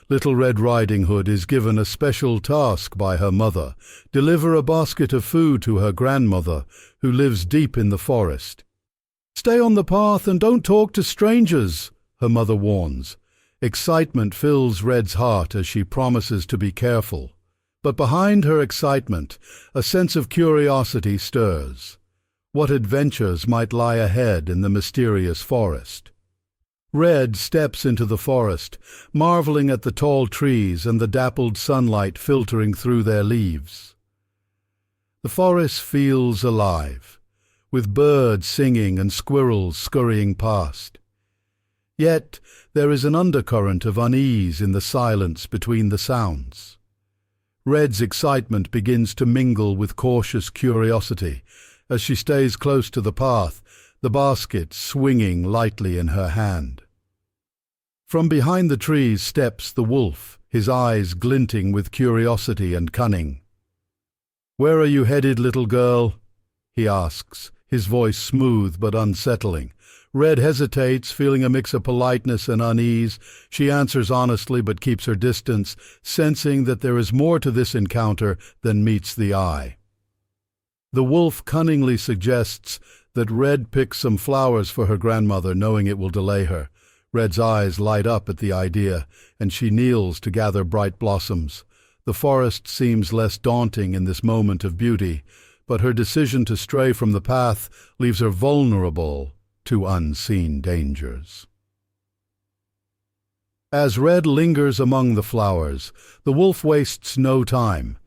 Little Red Riding Hood is given a special task by her mother: deliver a basket of food to her grandmother, who lives deep in the forest. "Stay on the path and don't talk to strangers," her mother warns. Excitement fills Red's heart as she promises to be careful. But behind her excitement, a sense of curiosity stirs. What adventures might lie ahead in the mysterious forest? Red steps into the forest, marveling at the tall trees and the dappled sunlight filtering through their leaves. The forest feels alive, with birds singing and squirrels scurrying past. Yet there is an undercurrent of unease in the silence between the sounds. Red's excitement begins to mingle with cautious curiosity as she stays close to the path, the basket swinging lightly in her hand. From behind the trees steps the wolf, his eyes glinting with curiosity and cunning. "Where are you headed, little girl?" he asks, his voice smooth but unsettling. Red hesitates, feeling a mix of politeness and unease. She answers honestly but keeps her distance, sensing that there is more to this encounter than meets the eye. The wolf cunningly suggests that Red pick some flowers for her grandmother, knowing it will delay her. Red's eyes light up at the idea, and she kneels to gather bright blossoms. The forest seems less daunting in this moment of beauty, but her decision to stray from the path leaves her vulnerable to unseen dangers. As Red lingers among the flowers, the wolf wastes no time.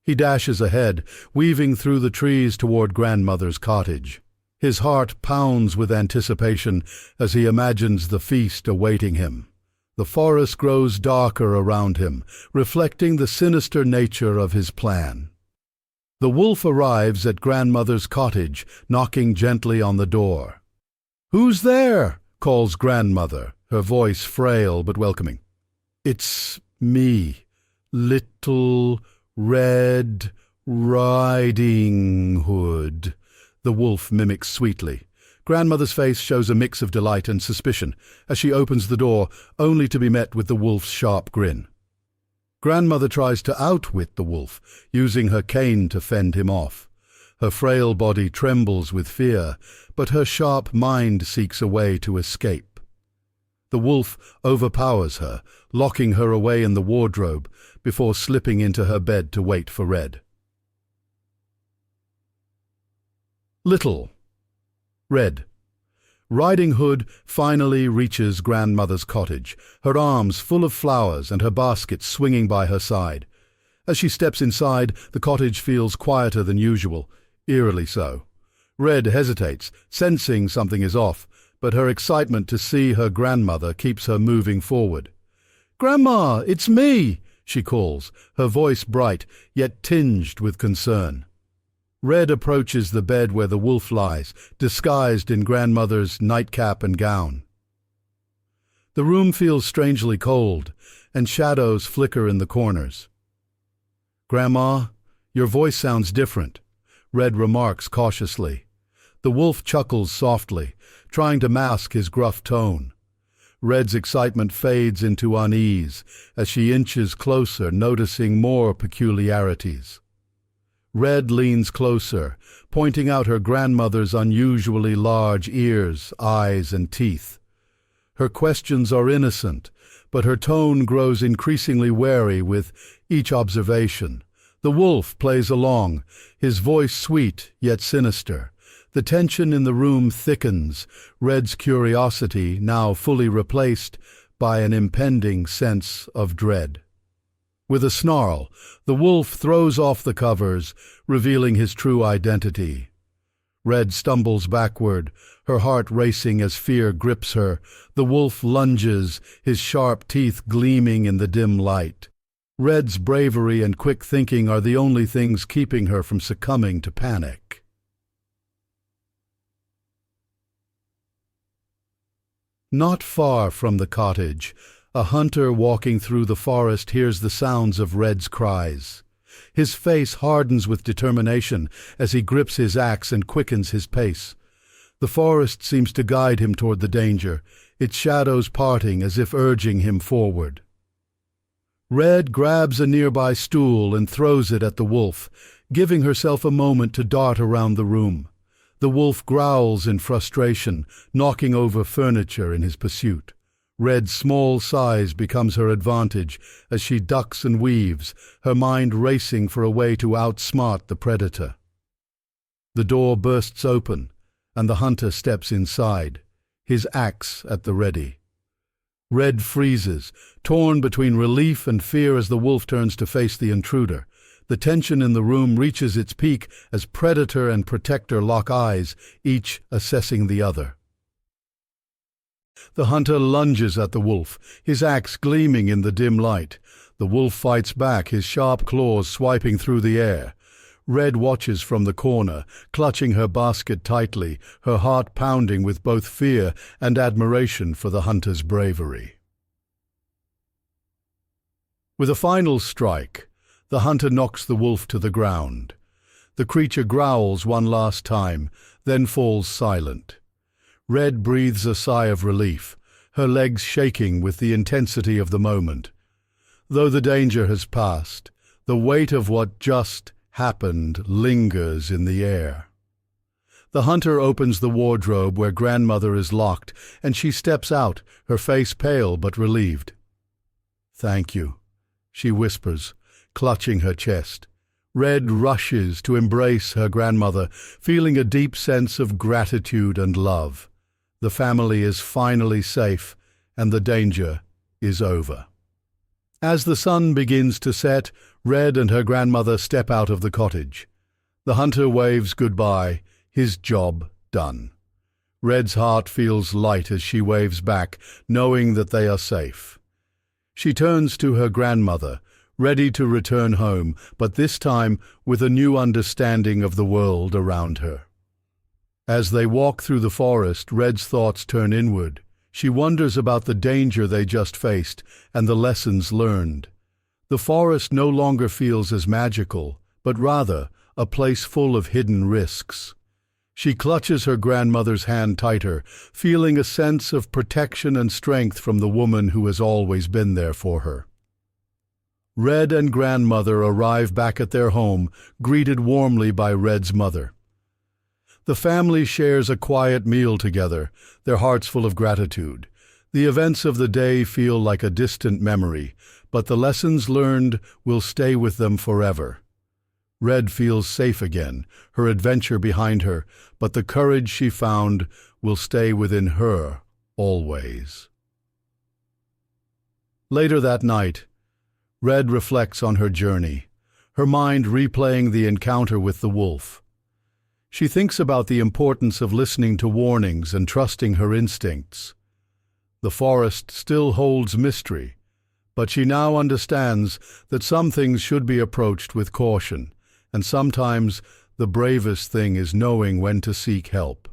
He dashes ahead, weaving through the trees toward grandmother's cottage. His heart pounds with anticipation as he imagines the feast awaiting him. The forest grows darker around him, reflecting the sinister nature of his plan. The wolf arrives at grandmother's cottage, knocking gently on the door. "Who's there?" calls grandmother, her voice frail but welcoming. "It's me, Little Red Riding Hood," the wolf mimics sweetly. Grandmother's face shows a mix of delight and suspicion as she opens the door, only to be met with the wolf's sharp grin. Grandmother tries to outwit the wolf, using her cane to fend him off. Her frail body trembles with fear, but her sharp mind seeks a way to escape. The wolf overpowers her, locking her away in the wardrobe before slipping into her bed to wait for Red. Little Red Riding Hood finally reaches grandmother's cottage, her arms full of flowers and her basket swinging by her side. As she steps inside, the cottage feels quieter than usual, eerily so. Red hesitates, sensing something is off, but her excitement to see her grandmother keeps her moving forward. "Grandma, it's me!" she calls, her voice bright, yet tinged with concern. Red approaches the bed where the wolf lies, disguised in grandmother's nightcap and gown. The room feels strangely cold, and shadows flicker in the corners. "Grandma, your voice sounds different," Red remarks cautiously. The wolf chuckles softly, trying to mask his gruff tone. Red's excitement fades into unease as she inches closer, noticing more peculiarities. Red leans closer, pointing out her grandmother's unusually large ears, eyes, and teeth. Her questions are innocent, but her tone grows increasingly wary with each observation. The wolf plays along, his voice sweet yet sinister. The tension in the room thickens, Red's curiosity now fully replaced by an impending sense of dread. With a snarl, the wolf throws off the covers, revealing his true identity. Red stumbles backward, her heart racing as fear grips her. The wolf lunges, his sharp teeth gleaming in the dim light. Red's bravery and quick thinking are the only things keeping her from succumbing to panic. Not far from the cottage, a hunter walking through the forest hears the sounds of Red's cries. His face hardens with determination as he grips his axe and quickens his pace. The forest seems to guide him toward the danger, its shadows parting as if urging him forward. Red grabs a nearby stool and throws it at the wolf, giving herself a moment to dart around the room. The wolf growls in frustration, knocking over furniture in his pursuit. Red's small size becomes her advantage as she ducks and weaves, her mind racing for a way to outsmart the predator. The door bursts open, and the hunter steps inside, his axe at the ready. Red freezes, torn between relief and fear as the wolf turns to face the intruder. The tension in the room reaches its peak as predator and protector lock eyes, each assessing the other. The hunter lunges at the wolf, his axe gleaming in the dim light. The wolf fights back, his sharp claws swiping through the air. Red watches from the corner, clutching her basket tightly, her heart pounding with both fear and admiration for the hunter's bravery. With a final strike, the hunter knocks the wolf to the ground. The creature growls one last time, then falls silent. Red breathes a sigh of relief, her legs shaking with the intensity of the moment. Though the danger has passed, the weight of what just happened lingers in the air. The hunter opens the wardrobe where grandmother is locked, and she steps out, her face pale but relieved. "Thank you," she whispers, clutching her chest. Red rushes to embrace her grandmother, feeling a deep sense of gratitude and love. The family is finally safe, and the danger is over. As the sun begins to set, Red and her grandmother step out of the cottage. The hunter waves goodbye, his job done. Red's heart feels light as she waves back, knowing that they are safe. She turns to her grandmother, ready to return home, but this time with a new understanding of the world around her. As they walk through the forest, Red's thoughts turn inward. She wonders about the danger they just faced and the lessons learned. The forest no longer feels as magical, but rather a place full of hidden risks. She clutches her grandmother's hand tighter, feeling a sense of protection and strength from the woman who has always been there for her. Red and grandmother arrive back at their home, greeted warmly by Red's mother. The family shares a quiet meal together, their hearts full of gratitude. The events of the day feel like a distant memory, but the lessons learned will stay with them forever. Red feels safe again, her adventure behind her, but the courage she found will stay within her always. Later that night, Red reflects on her journey, her mind replaying the encounter with the wolf. She thinks about the importance of listening to warnings and trusting her instincts. The forest still holds mystery, but she now understands that some things should be approached with caution, and sometimes the bravest thing is knowing when to seek help.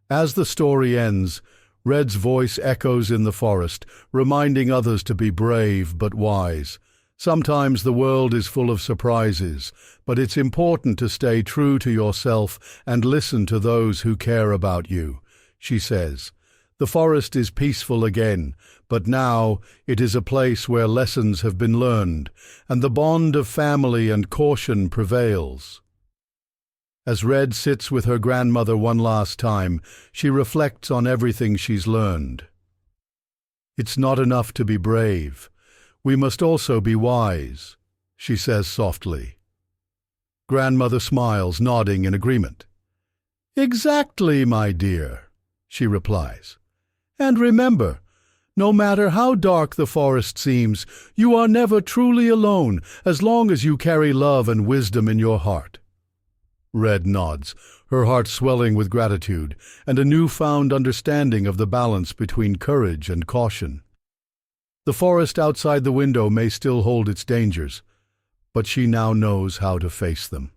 As the story ends, Red's voice echoes in the forest, reminding others to be brave but wise. Sometimes the world is full of surprises, but it's important to stay true to yourself and listen to those who care about you, she says. The forest is peaceful again, but now it is a place where lessons have been learned, and the bond of family and caution prevails. As Red sits with her grandmother one last time, she reflects on everything she's learned. It's not enough to be brave. We must also be wise, she says softly. Grandmother smiles, nodding in agreement. Exactly, my dear, she replies. And remember, no matter how dark the forest seems, you are never truly alone as long as you carry love and wisdom in your heart. Red nods, her heart swelling with gratitude and a newfound understanding of the balance between courage and caution. The forest outside the window may still hold its dangers, but she now knows how to face them.